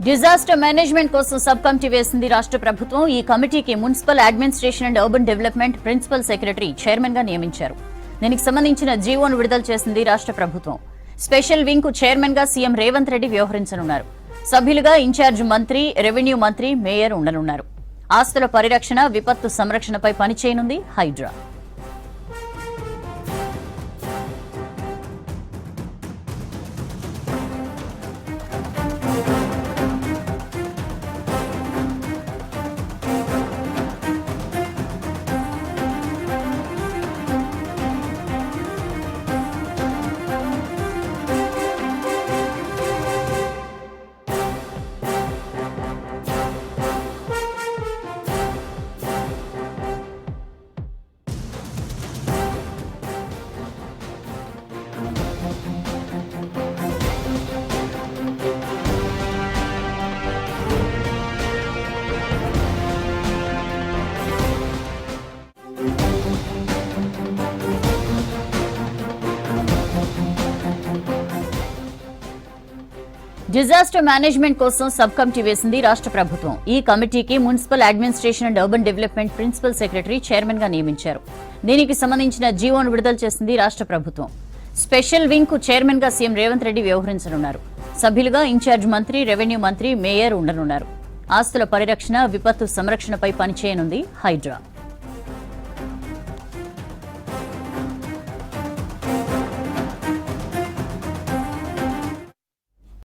Disaster management కోసం sub committee వేసింది రాష్ట్ర ప్రభుత్వం. ఈ కమిటీకి municipal administration and urban development principal secretary chairman గా నియమించారు. దీనికి సంబంధించిన జీవోను విడుదల చేసింది రాష్ట్ర ప్రభుత్వం. స్పెషల్ వింగ్ కు చైర్మన్ గా సీఎం రేవంత్ రెడ్డి వ్యవహరించనున్నారు. సభ్యులుగా ఇన్ఛార్జ్ మంత్రి, రెవెన్యూ మంత్రి, మేయర్ ఉండనున్నారు. ఆస్తుల పరిరక్షణ, విపత్తు సంరక్షణపై పనిచేయనుంది హైడ్రా. డిజాస్టర్ మేనేజ్మెంట్ కోసం సబ్ కమిటీ వేసింది రాష్ట్ర ప్రభుత్వం. ఈ కమిటీకి municipal administration and urban development principal secretary chairman గా నియమించారు. దీనికి సంబంధించిన జీవోను విడుదల చేసింది రాష్ట్ర ప్రభుత్వం. స్పెషల్ వింగ్ కు చైర్మన్ గా సీఎం రేవంత్ రెడ్డి వ్యవహరించనున్నారు. సభ్యులుగా ఇన్ఛార్జ్ మంత్రి, రెవెన్యూ మంత్రి, మేయర్ ఉండనున్నారు. ఆస్తుల పరిరక్షణ, విపత్తు సంరక్షణపై పనిచేయనుంది హైడ్రా.